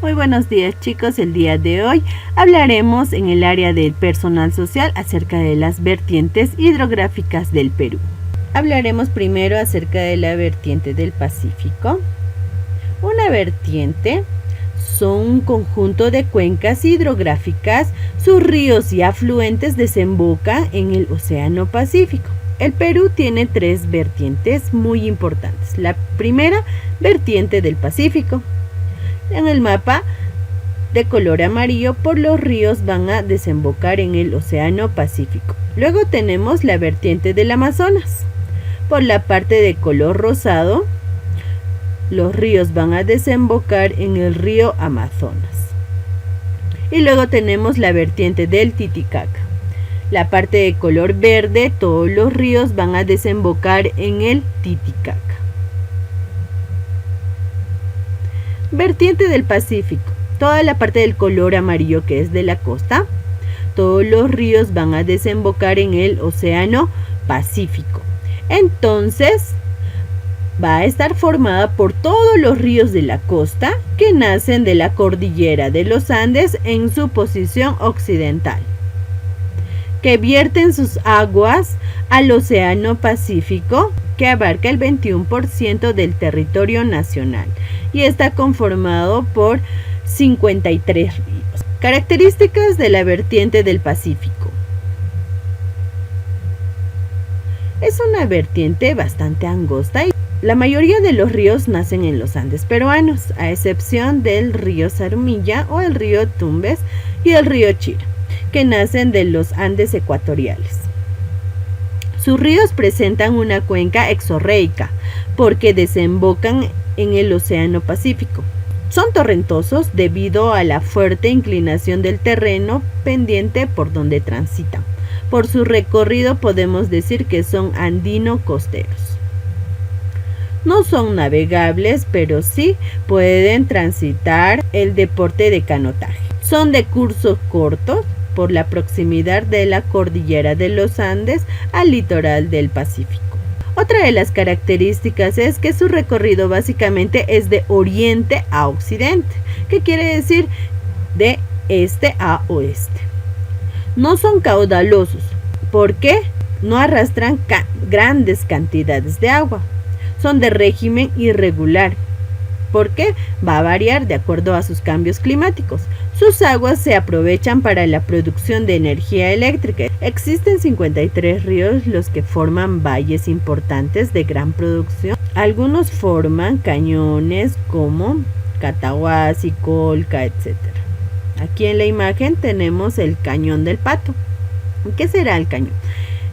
Muy buenos días chicos, el día de hoy hablaremos en el área del personal social acerca de las vertientes hidrográficas del Perú. Hablaremos primero acerca de la vertiente del Pacífico. Una vertiente son un conjunto de cuencas hidrográficas, sus ríos y afluentes desembocan en el Océano Pacífico. El Perú tiene tres vertientes muy importantes. La primera, vertiente del Pacífico. En el mapa de color amarillo, por los ríos van a desembocar en el Océano Pacífico. Luego tenemos la vertiente del Amazonas. Por la parte de color rosado, los ríos van a desembocar en el río Amazonas. Y luego tenemos la vertiente del Titicaca. La parte de color verde, todos los ríos van a desembocar en el Titicaca. Vertiente del Pacífico, toda la parte del color amarillo que es de la costa, todos los ríos van a desembocar en el Océano Pacífico. Entonces, va a estar formada por todos los ríos de la costa que nacen de la cordillera de los Andes en su posición occidental, que vierten sus aguas al Océano Pacífico, que abarca el 21% del territorio nacional y está conformado por 53 ríos. Características de la vertiente del Pacífico. Es una vertiente bastante angosta y la mayoría de los ríos nacen en los Andes peruanos, a excepción del río Zarumilla o el río Tumbes y el río Chira, que nacen de los Andes ecuatoriales. Sus ríos presentan una cuenca exorreica porque desembocan en el Océano Pacífico. Son torrentosos debido a la fuerte inclinación del terreno pendiente por donde transitan. Por su recorrido podemos decir que son andino-costeros. No son navegables, pero sí pueden transitar el deporte de canotaje. Son de cursos cortos por la proximidad de la cordillera de los Andes al litoral del Pacífico. Otra de las características es que su recorrido básicamente es de oriente a occidente, que quiere decir de este a oeste. No son caudalosos porque no arrastran grandes cantidades de agua. Son de régimen irregular porque va a variar de acuerdo a sus cambios climáticos. Sus aguas se aprovechan para la producción de energía eléctrica. Existen 53 ríos los que forman valles importantes de gran producción. Algunos forman cañones como Catahuasi, Colca, etc. Aquí en la imagen tenemos el Cañón del Pato. ¿Qué será el cañón?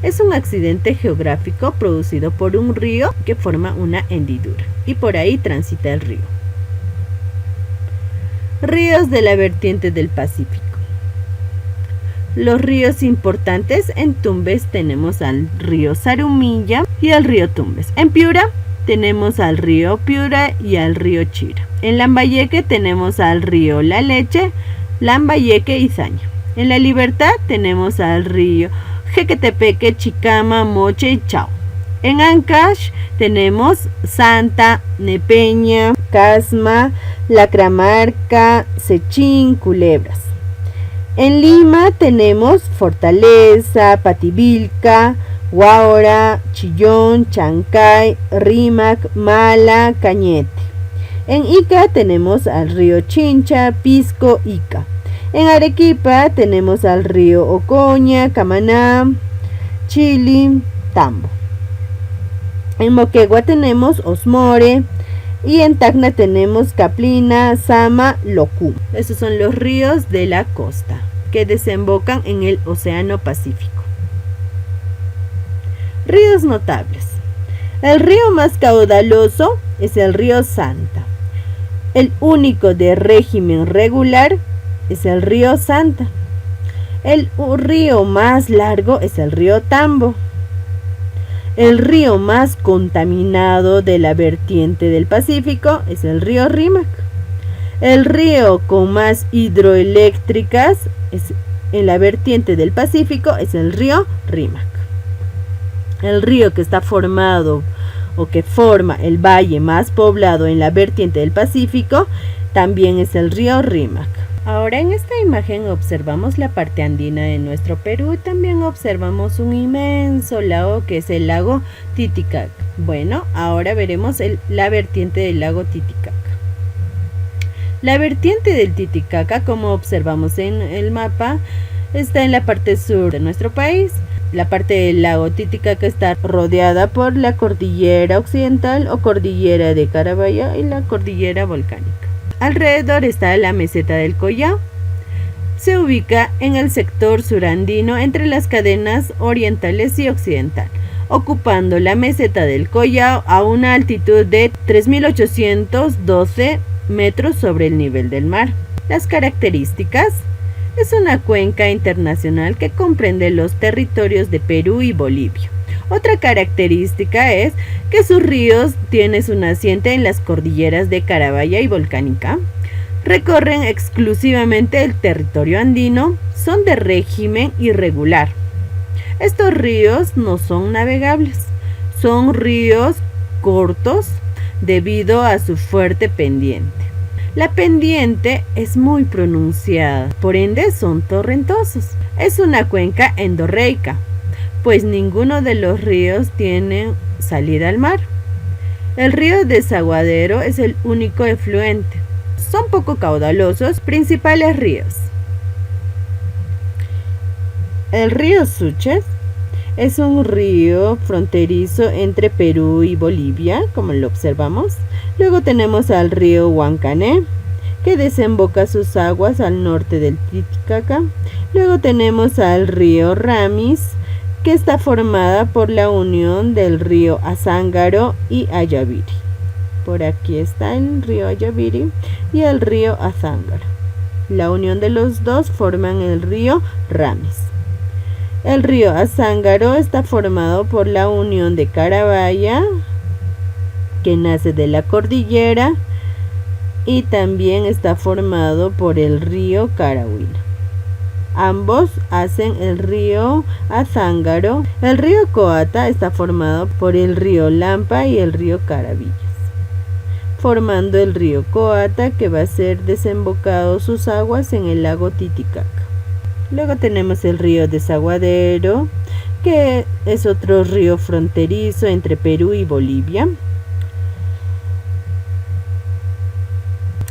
Es un accidente geográfico producido por un río que forma una hendidura y por ahí transita el río. Ríos de la vertiente del Pacífico. Los ríos importantes en Tumbes tenemos al río Zarumilla y al río Tumbes. En Piura tenemos al río Piura y al río Chira. En Lambayeque tenemos al río La Leche, Lambayeque y Zaña. En La Libertad tenemos al río Jequetepeque, Chicama, Moche y Chao. En Ancash tenemos Santa, Nepeña, Casma, Lacramarca, Sechín, Culebras. En Lima tenemos Fortaleza, Pativilca, Huaura, Chillón, Chancay, Rímac, Mala, Cañete. En Ica tenemos al río Chincha, Pisco, Ica. En Arequipa tenemos al río Ocoña, Camaná, Chili, Tambo. En Moquegua tenemos Osmore y en Tacna tenemos Caplina, Sama, Locú. Esos son los ríos de la costa que desembocan en el Océano Pacífico. Ríos notables. El río más caudaloso es el río Santa. El único de régimen regular es el río Santa. El río más largo es el río Tambo. El río más contaminado de la vertiente del Pacífico es el río Rímac. El río con más hidroeléctricas en la vertiente del Pacífico es el río Rímac. El río que está formado o que forma el valle más poblado en la vertiente del Pacífico, también es el río Rímac. Ahora en esta imagen observamos la parte andina de nuestro Perú y también observamos un inmenso lago que es el lago Titicaca. Bueno, ahora veremos la vertiente del lago Titicaca. La vertiente del Titicaca, como observamos en el mapa, está en la parte sur de nuestro país. La parte del lago Titicaca está rodeada por la cordillera occidental o cordillera de Carabaya y la cordillera volcánica. Alrededor está la meseta del Collao. Se ubica en el sector surandino entre las cadenas orientales y occidental, ocupando la meseta del Collao a una altitud de 3.812 metros sobre el nivel del mar. Las características: es una cuenca internacional que comprende los territorios de Perú y Bolivia. Otra característica es que sus ríos tienen su naciente en las cordilleras de Carabaya y Volcánica, recorren exclusivamente el territorio andino, son de régimen irregular. Estos ríos no son navegables, son ríos cortos debido a su fuerte pendiente. La pendiente es muy pronunciada, por ende son torrentosos. Es una cuenca endorreica, pues ninguno de los ríos tiene salida al mar. El río Desaguadero es el único efluente. Son poco caudalosos. Principales ríos: el río Suchet es un río fronterizo entre Perú y Bolivia, como lo observamos. Luego tenemos al río Huancané, que desemboca sus aguas al norte del Titicaca. Luego tenemos al río Ramis, que está formada por la unión del río Azángaro y Ayaviri. Por aquí está el río Ayaviri y el río Azángaro. La unión de los dos forman el río Ramis. El río Azángaro está formado por la unión de Carabaya, que nace de la cordillera, y también está formado por el río Carahuila. Ambos hacen el río Azángaro. El río Coata está formado por el río Lampa y el río Caravillas, formando el río Coata, que va a ser desembocado sus aguas en el lago Titicaca. Luego tenemos el río Desaguadero, que es otro río fronterizo entre Perú y Bolivia.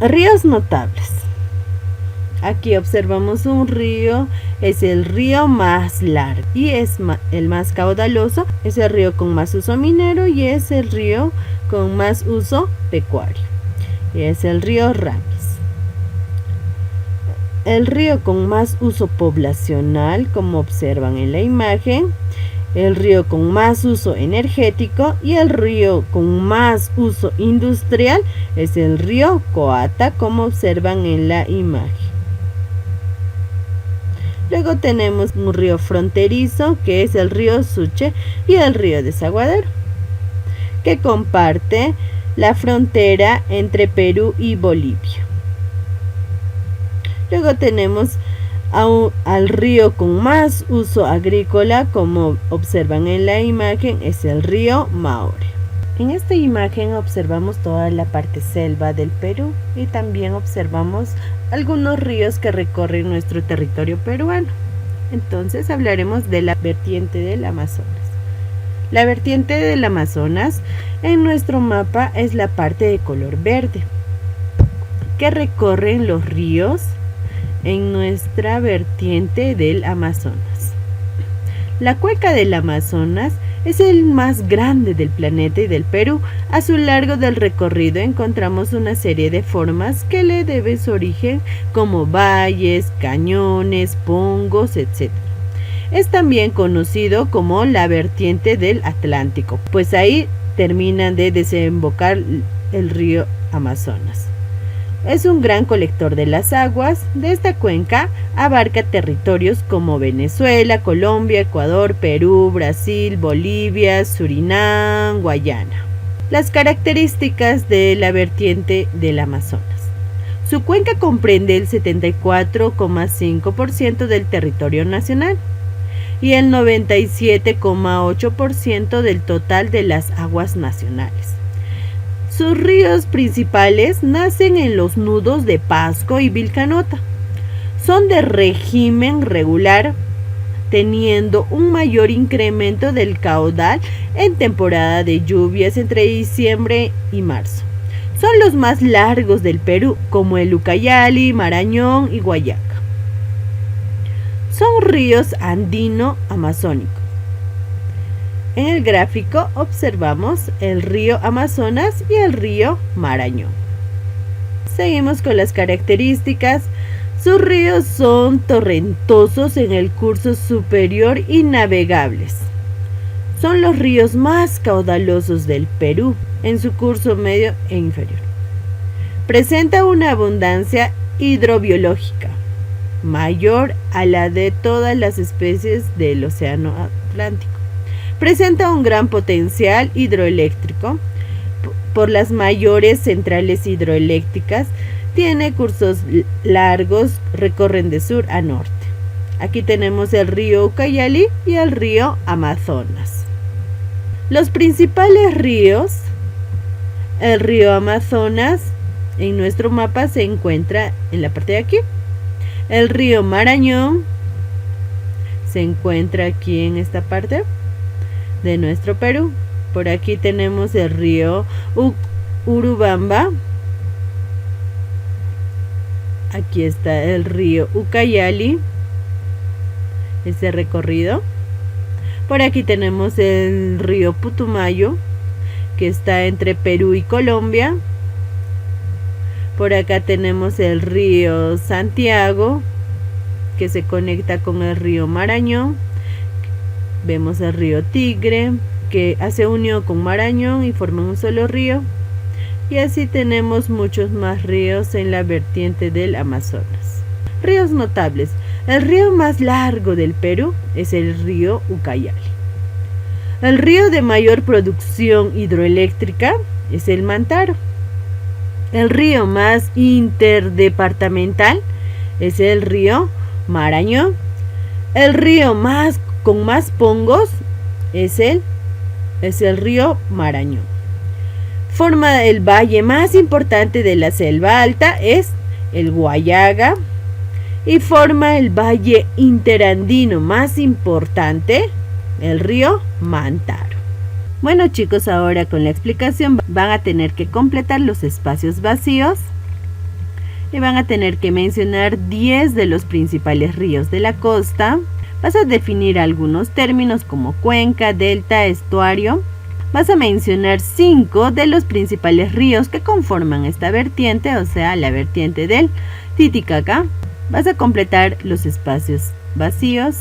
Ríos notables. Aquí observamos un río, es el río más largo y es el más caudaloso, es el río con más uso minero y es el río con más uso pecuario, y es el río Ramis. El río con más uso poblacional, como observan en la imagen, el río con más uso energético y el río con más uso industrial es el río Coata, como observan en la imagen. Luego tenemos un río fronterizo, que es el río Suchet y el río Desaguadero, que comparte la frontera entre Perú y Bolivia. Luego tenemos al río con más uso agrícola, como observan en la imagen, es el río Maule. En esta imagen observamos toda la parte selva del Perú y también observamos algunos ríos que recorren nuestro territorio peruano. Entonces hablaremos de la vertiente del Amazonas. La vertiente del Amazonas en nuestro mapa es la parte de color verde que recorren los ríos en nuestra vertiente del Amazonas. La cuenca del Amazonas es el más grande del planeta y del Perú. A su largo del recorrido encontramos una serie de formas que le deben su origen, como valles, cañones, pongos, etc. Es también conocido como la vertiente del Atlántico, pues ahí termina de desembocar el río Amazonas. Es un gran colector de las aguas. De esta cuenca abarca territorios como Venezuela, Colombia, Ecuador, Perú, Brasil, Bolivia, Surinam, Guayana. Las características de la vertiente del Amazonas. Su cuenca comprende el 74,5% del territorio nacional. y el 97,8% del total de las aguas nacionales. Sus ríos principales nacen en los nudos de Pasco y Vilcanota. Son de régimen regular, teniendo un mayor incremento del caudal en temporada de lluvias entre diciembre y marzo. Son los más largos del Perú, como el Ucayali, Marañón y Guayaca. Son ríos andino-amazónicos. En el gráfico observamos el río Amazonas y el río Marañón. Seguimos con las características. Sus ríos son torrentosos en el curso superior y navegables. Son los ríos más caudalosos del Perú en su curso medio e inferior. Presenta una abundancia hidrobiológica mayor a la de todas las especies del Océano Atlántico. Presenta un gran potencial hidroeléctrico por las mayores centrales hidroeléctricas. Tiene cursos largos, recorren de sur a norte. Aquí tenemos el río Ucayali y el río Amazonas. Los principales ríos, el río Amazonas, en nuestro mapa se encuentra en la parte de aquí. El río Marañón se encuentra aquí en esta parte de nuestro Perú. Por aquí tenemos el río Urubamba. Aquí está el río Ucayali, ese recorrido. Por aquí tenemos el río Putumayo, que está entre Perú y Colombia. Por acá tenemos el río Santiago, que se conecta con el río Marañón. Vemos el río Tigre, que hace unión con Marañón y forman un solo río. Y así tenemos muchos más ríos en la vertiente del Amazonas. Ríos notables. El río más largo del Perú es el río Ucayali. El río de mayor producción hidroeléctrica es el Mantaro. El río más interdepartamental es el río Marañón. El río con más pongos es el río Marañón. Forma el valle más importante de la selva alta es el Guayaga y forma el valle interandino más importante, el río Mantaro. Bueno chicos, ahora con la explicación van a tener que completar los espacios vacíos y van a tener que mencionar 10 de los principales ríos de la costa. Vas a definir algunos términos como cuenca, delta, estuario. Vas a mencionar 5 de los principales ríos que conforman esta vertiente, o sea, la vertiente del Titicaca. Vas a completar los espacios vacíos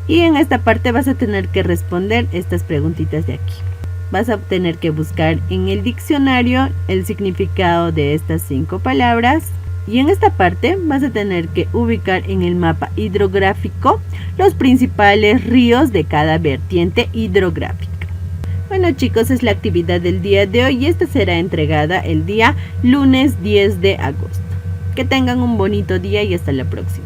y en esta parte vas a tener que responder estas preguntitas de aquí. Vas a tener que buscar en el diccionario el significado de estas 5 palabras. Y en esta parte vas a tener que ubicar en el mapa hidrográfico los principales ríos de cada vertiente hidrográfica. Bueno chicos, es la actividad del día de hoy y esta será entregada el día lunes 10 de agosto. Que tengan un bonito día y hasta la próxima.